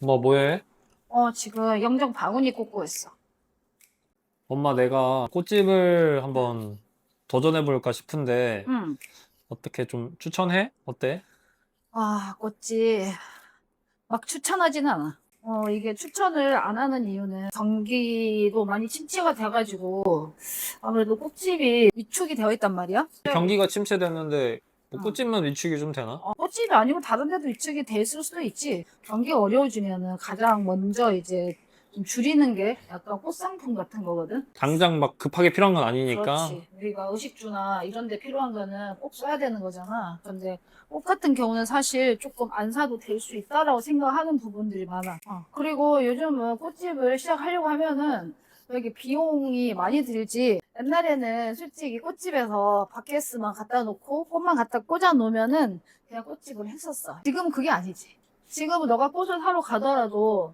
엄마 뭐해? 지금 영정 바구니 꽂고 있어. 엄마 내가 꽃집을 한번 도전해볼까 싶은데 응. 어떻게 좀 추천해? 어때? 꽃지 막 추천하진 않아. 이게 추천을 안 하는 이유는 경기도 많이 침체가 돼가지고 아무래도 꽃집이 위축이 되어 있단 말이야. 경기가 침체됐는데 뭐 응. 꽃집만 위축이 좀 되나? 꽃집이 아니고 다른 데도 위축이 돼 있을 수도 있지. 경기가 어려워지면은 가장 먼저 이제 좀 줄이는 게 약간 꽃상품 같은 거거든. 당장 막 급하게 필요한 건 아니니까. 그렇지. 우리가 의식주나 이런 데 필요한 거는 꼭 써야 되는 거잖아. 근데 꽃 같은 경우는 사실 조금 안 사도 될 수 있다라고 생각하는 부분들이 많아. 그리고 요즘은 꽃집을 시작하려고 하면은 여기 비용이 많이 들지. 옛날에는 솔직히 꽃집에서 바케스만 갖다 놓고 꽃만 갖다 꽂아 놓으면은 그냥 꽃집을 했었어. 지금은 그게 아니지. 지금은 너가 꽃을 사러 가더라도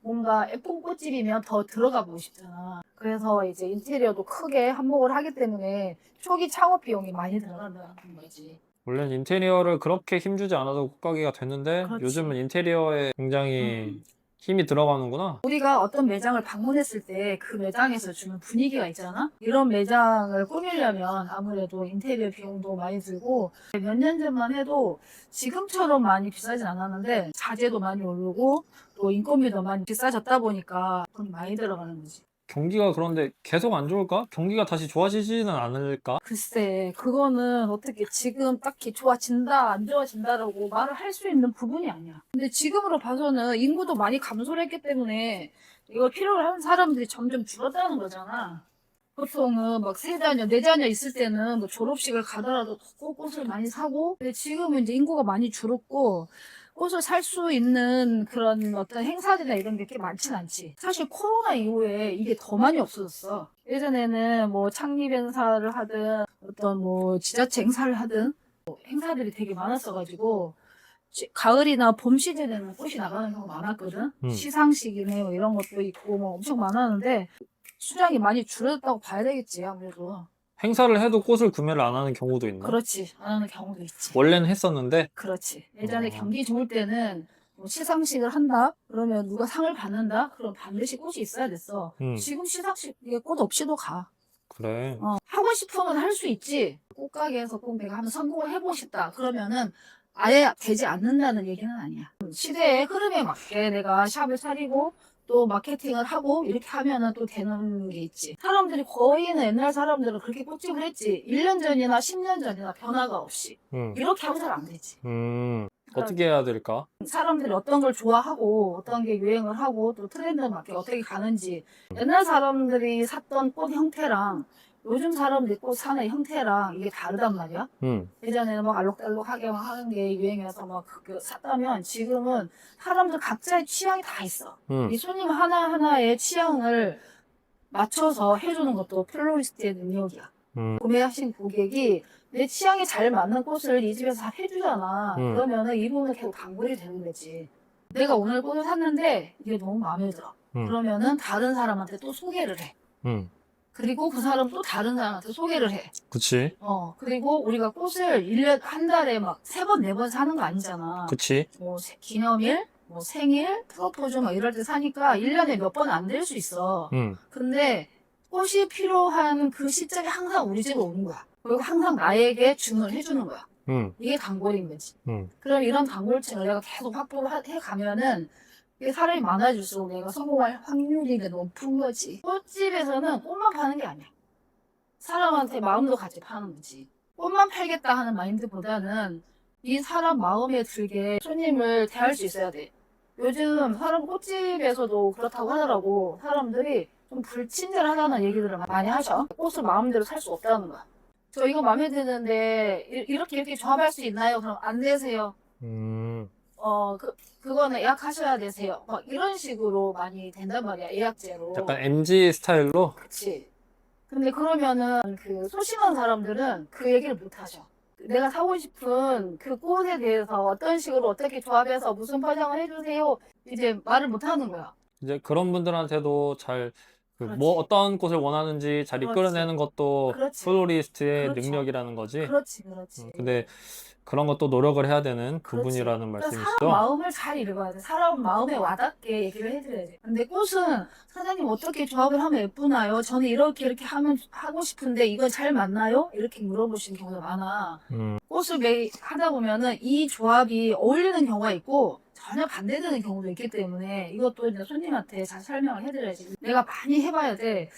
뭔가 예쁜 꽃집이면 더 들어가 보고 싶잖아. 그래서 이제 인테리어도 크게 한몫을 하기 때문에 초기 창업 비용이 많이 들어간다는 거지. 원래는 인테리어를 그렇게 힘주지 않아도 꽃가게가 됐는데 그렇지. 요즘은 인테리어에 굉장히 음. 힘이 들어가는구나. 우리가 어떤 매장을 방문했을 때 그 매장에서 주는 분위기가 있잖아? 이런 매장을 꾸미려면 아무래도 인테리어 비용도 많이 들고 몇 년 전만 해도 지금처럼 많이 비싸진 않았는데 자재도 많이 오르고 또 인건비도 많이 비싸졌다 보니까 돈이 많이 들어가는 거지. 경기가 그런데 계속 안 좋을까? 경기가 다시 좋아지지는 않을까? 글쎄, 그거는 어떻게 지금 딱히 좋아진다, 안 좋아진다라고 말을 할 수 있는 부분이 아니야. 근데 지금으로 봐서는 인구도 많이 감소를 했기 때문에 이걸 필요로 하는 사람들이 점점 줄었다는 거잖아. 보통은 막 세 자녀, 네 자녀 있을 때는 뭐 졸업식을 가더라도 꽃을 많이 사고, 근데 지금은 이제 인구가 많이 줄었고, 꽃을 살 수 있는 그런 어떤 행사들이나 이런 게 그렇게 많진 않지. 사실 코로나 이후에 이게 더 많이 없어졌어. 예전에는 뭐 창립 행사를 하든 어떤 뭐 지자체 행사를 하든 뭐 행사들이 되게 많았어가지고, 가을이나 봄 시즌에는 꽃이 나가는 경우가 많았거든. 음. 시상식이네 뭐 이런 것도 있고 뭐 엄청 많았는데, 수량이 많이 줄어들었다고 봐야 되겠지, 아무래도. 행사를 해도 꽃을 구매를 안 하는 경우도 있나? 그렇지. 안 하는 경우도 있지. 원래는 했었는데 그렇지. 예전에 어, 경기 좋을 때는 뭐 시상식을 한다? 그러면 누가 상을 받는다? 그럼 반드시 꽃이 있어야 됐어. 음, 지금 시상식에 꽃 없이도 가. 그래. 하고 싶으면 할 수 있지. 꽃가게에서 꼭 내가 한번 성공을 해보고 싶다. 그러면은 아예 되지 않는다는 얘기는 아니야. 시대의 흐름에 맞게 내가 샵을 차리고 또 마케팅을 하고 이렇게 하면은 또 되는 게 있지. 사람들이 거의는 옛날 사람들은 그렇게 꽃집을 했지. 1년 전이나 10년 전이나 변화가 없이. 음, 이렇게 하면 잘 안 되지. 어떻게 그러니까 해야 될까? 사람들이 어떤 걸 좋아하고 어떤 게 유행을 하고 또 트렌드에 맞게 어떻게 가는지 옛날 사람들이 샀던 꽃 형태랑 요즘 사람들이 꽃 사는 형태랑 이게 다르단 말이야. 음, 예전에는 막 알록달록하게 막 하는 게 유행이어서 막 그거 샀다면 지금은 사람들 각자의 취향이 다 있어. 음, 이 손님 하나하나의 취향을 맞춰서 해주는 것도 플로리스트의 능력이야. 음, 구매하신 고객이 내 취향에 잘 맞는 꽃을 이 집에서 다 해주잖아. 음, 그러면은 이분은 계속 단골이 되는 거지. 내가 오늘 꽃을 샀는데 이게 너무 마음에 들어. 음, 그러면은 다른 사람한테 또 소개를 해. 음. 그리고 그 사람 또 다른 사람한테 소개를 해. 그치, 그리고 우리가 꽃을 1년, 한 달에 막 3번, 4번 사는 거 아니잖아. 그치. 뭐 기념일, 뭐 생일, 프로포즈 막 이럴 때 사니까 1년에 몇 번 안 될 수 있어. 음, 근데 꽃이 필요한 그 시점이 항상 우리 집에 오는 거야. 그리고 항상 나에게 주문을 해주는 거야. 음, 이게 단골인 거지. 음. 그럼 이런 단골층을 내가 계속 확보해 가면은 이게 사람이 많아질수록 내가 성공할 확률이 높은 거지. 꽃집에서는 꽃만 파는 게 아니야. 사람한테 마음도 같이 파는 거지. 꽃만 팔겠다 하는 마인드보다는 이 사람 마음에 들게 손님을 대할 수 있어야 돼. 요즘 사람 꽃집에서도 그렇다고 하더라고. 사람들이 좀 불친절하다는 얘기들을 많이 하셔. 꽃을 마음대로 살 수 없다는 거야. 저 이거 마음에 드는데 이렇게 조합할 수 있나요? 그럼 안 되세요. 음. 그거는 예약하셔야 되세요. 막 이런 식으로 많이 된단 말이야. 약간 예약제로. MG 스타일로? 그치. 근데 그러면은 그 소심한 사람들은 그 얘기를 못 하죠. 내가 사고 싶은 그 꽃에 대해서 어떤 식으로 어떻게 조합해서 무슨 포장을 해주세요. 이제 말을 못 하는 거야. 이제 그런 분들한테도 잘, 뭐 그렇지. 어떤 꽃을 원하는지 잘 그렇지. 이끌어내는 것도 그렇지. 플로리스트의 그렇죠. 능력이라는 거지. 그렇지. 그렇지. 근데 그런 것도 노력을 해야 되는 그렇지. 부분이라는 그러니까 사람 말씀이시죠? 마음을 잘 읽어야 돼. 사람 마음에 와닿게 얘기를 해드려야 돼. 근데 꽃은 사장님 어떻게 조합을 하면 예쁘나요? 저는 이렇게 하면 하고 싶은데 이건 잘 맞나요? 이렇게 물어보시는 경우가 많아. 꽃을 하다 보면은 이 조합이 어울리는 경우가 있고 전혀 반대되는 경우도 있기 때문에 이것도 이제 손님한테 잘 설명을 해드려야지. 내가 많이 해봐야 돼.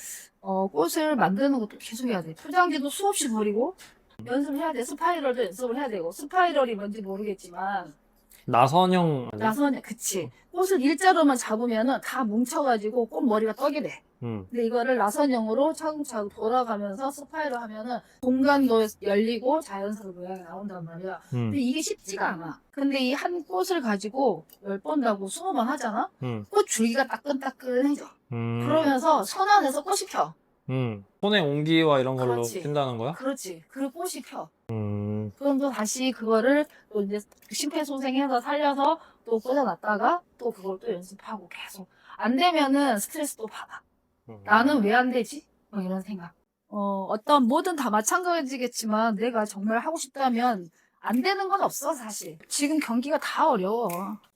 꽃을 만드는 것도 계속 해야 돼. 포장지도 수없이 버리고 연습을 해야 돼. 스파이럴도 연습을 해야 되고 스파이럴이 뭔지 모르겠지만 나선형 아니야? 그치. 꽃을 일자로만 잡으면은 다 뭉쳐가지고 꽃 머리가 떡이 돼. 근데 이거를 나선형으로 차근차근 돌아가면서 스파이럴 하면은 공간도 열리고 자연스러운 모양이 나온단 말이야. 근데 이게 쉽지가 않아. 근데 이 한 꽃을 가지고 10번 하고 20번 하잖아? 꽃 줄기가 따끈따끈해져. 그러면서 손 안에서 꽃이 펴. 손의 온기와 이런 걸로 그렇지. 핀다는 거야? 그렇지. 그리고 꽃이 펴. 그럼 또 다시 그거를 또 이제 심폐소생해서 살려서 또 꽂아놨다가 또 그걸 또 연습하고 계속. 안 되면은 스트레스 또 받아. 나는 왜 안 되지? 뭐 이런 생각. 어떤 뭐든 다 마찬가지겠지만 내가 정말 하고 싶다면 안 되는 건 없어, 사실. 지금 경기가 다 어려워.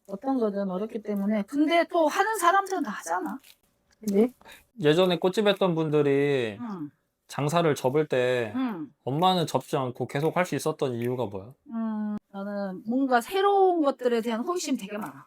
어떤 거든 어렵기 때문에. 근데 또 하는 사람들은 다 하잖아. 근데? 예전에 꽃집 했던 분들이 응, 장사를 접을 때 응. 엄마는 접지 않고 계속 할 수 있었던 이유가 뭐야? 나는 뭔가 새로운 것들에 대한 호기심이 되게 많아.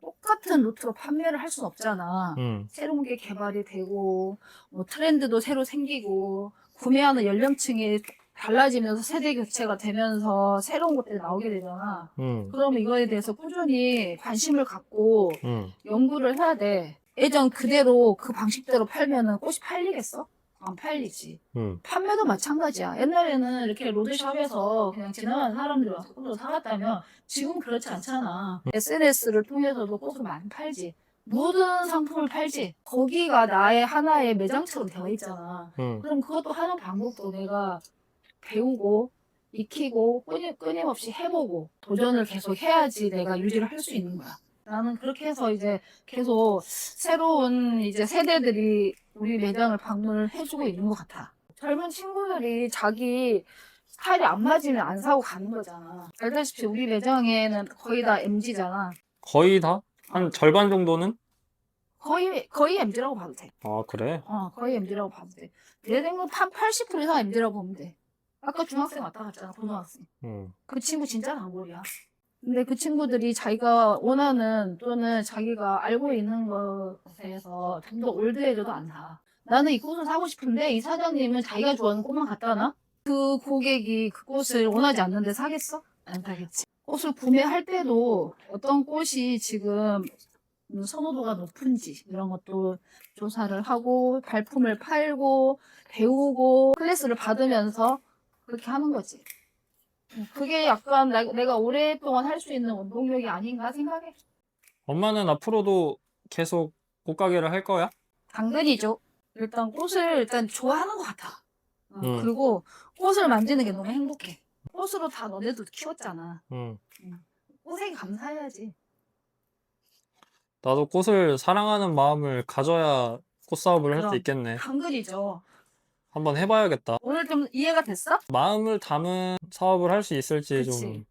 똑같은 루트로 판매를 할 순 없잖아. 새로운 게 개발이 되고, 뭐 트렌드도 새로 생기고, 구매하는 연령층이 달라지면서 세대 교체가 되면서 새로운 것들이 나오게 되잖아. 그러면 이거에 대해서 꾸준히 관심을 갖고 연구를 해야 돼. 예전 그대로 그 방식대로 팔면은 꽃이 팔리겠어? 안 팔리지. 판매도 마찬가지야. 옛날에는 이렇게 로드샵에서 그냥 지나가는 사람들이 와서 꽃을 사갔다면 지금 그렇지 않잖아. SNS를 통해서도 꽃을 많이 팔지. 모든 상품을 팔지. 거기가 나의 하나의 매장처럼 되어 있잖아. 그럼 그것도 하는 방법도 내가 배우고 익히고 끊임없이 해보고 도전을 계속 해야지 내가 유지를 할 수 있는 거야. 나는 그렇게 해서 이제 계속 새로운 이제 세대들이 우리 매장을 방문을 해주고 있는 것 같아. 젊은 친구들이 자기 스타일이 안 맞으면 안 사고 가는 거잖아. 알다시피 우리 매장에는 거의 다 MZ잖아. 거의 다? 한 절반 정도는? 거의 MZ라고 봐도 돼. 아, 그래? 거의 MZ라고 봐도 돼. 내 생각 한 80% 이상 MZ라고 보면 돼. 아까 중학생 왔다 갔잖아, 고등학생. 그 친구 진짜 단골이야. 근데 그 친구들이 자기가 원하는 또는 자기가 알고 있는 것에서 좀 더 올드해져도 안 사. 나는 이 꽃을 사고 싶은데 이 사장님은 자기가 좋아하는 꽃만 갖다 놔? 그 고객이 그 꽃을 원하지 않는데 사겠어? 안 사겠지. 꽃을 구매할 때도 어떤 꽃이 지금 선호도가 높은지 이런 것도 조사를 하고 발품을 팔고 배우고 클래스를 받으면서 그렇게 하는 거지. 그게 약간 내가 오랫동안 할 수 있는 원동력이 아닌가 생각해. 엄마는 앞으로도 계속 꽃가게를 할 거야? 당근이죠. 일단 꽃을 좋아하는 것 같아. 응. 그리고 꽃을 만지는 게 너무 행복해. 꽃으로 다 너네도 키웠잖아. 꽃에 감사해야지. 나도 꽃을 사랑하는 마음을 가져야 꽃사업을 할 수 그럼. 있겠네. 당근이죠. 한번 해봐야겠다. 오늘 좀 이해가 됐어? 마음을 담은 사업을 할 수 있을지 그치.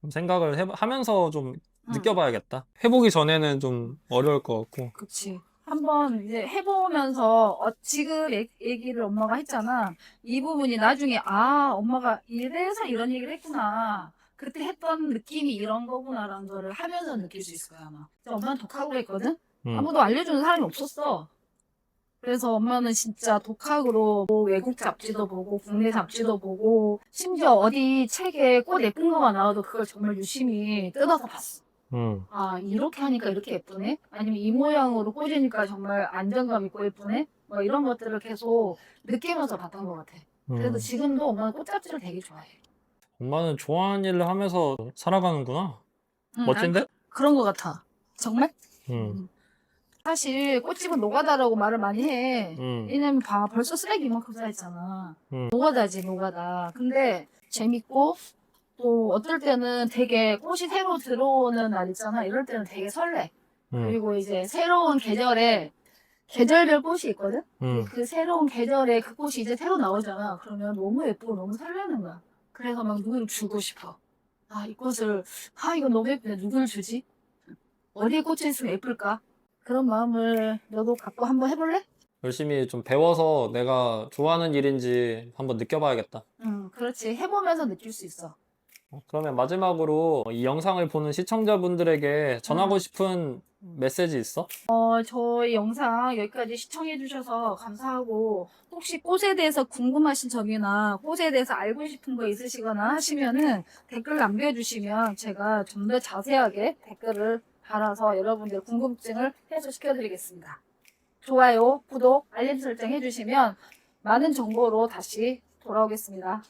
좀 생각을 하면서 좀 응. 느껴봐야겠다. 해보기 전에는 좀 어려울 것 같고. 그치. 한번 이제 해보면서 지금 얘기를 엄마가 했잖아. 이 부분이 나중에 엄마가 이래서 이런 얘기를 했구나. 그때 했던 느낌이 이런 거구나라는 거를 하면서 느낄 수 있을 거야 아마. 근데 엄마는 독학으로 했거든. 아무도 알려주는 사람이 없었어. 그래서 엄마는 진짜 독학으로 뭐 외국 잡지도 보고 국내 잡지도 보고 심지어 어디 책에 꽃 예쁜 거만 나와도 그걸 정말 유심히 뜯어서 봤어. 이렇게 하니까 이렇게 예쁘네? 아니면 이 모양으로 꽂으니까 정말 안정감 있고 예쁘네? 뭐 이런 것들을 계속 느끼면서 봤던 것 같아. 그래서 지금도 엄마는 꽃잡지를 되게 좋아해. 엄마는 좋아하는 일을 하면서 살아가는구나. 멋진데? 그런 것 같아. 정말? 응. 사실 꽃집은 노가다라고 말을 많이 해. 응. 왜냐면 벌써 쓰레기 이만큼 쌓였잖아. 노가다지 노가다. 근데 재밌고 또 어떨 때는 되게 꽃이 새로 들어오는 날 있잖아. 이럴 때는 되게 설레. 그리고 이제 새로운 계절에 계절별 꽃이 있거든? 그 새로운 계절에 그 꽃이 이제 새로 나오잖아. 그러면 너무 예쁘고 너무 설레는 거야. 그래서 막 누구를 주고 싶어. 아, 이 꽃을, 이거 너무 예쁘네. 누굴 주지? 어디에 꽂혀 있으면 예쁠까? 그런 마음을 너도 갖고 한번 해볼래? 열심히 좀 배워서 내가 좋아하는 일인지 한번 느껴봐야겠다. 응, 그렇지. 해보면서 느낄 수 있어. 그러면 마지막으로 이 영상을 보는 시청자분들에게 전하고 응. 싶은 메시지 있어? 저희 영상 여기까지 시청해주셔서 감사하고, 혹시 꽃에 대해서 궁금하신 점이나 꽃에 대해서 알고 싶은 거 있으시거나 하시면은 댓글 남겨주시면 제가 좀 더 자세하게 댓글을 달아서 여러분들 궁금증을 해소시켜드리겠습니다. 좋아요, 구독, 알림 설정 해주시면 많은 정보로 다시 돌아오겠습니다.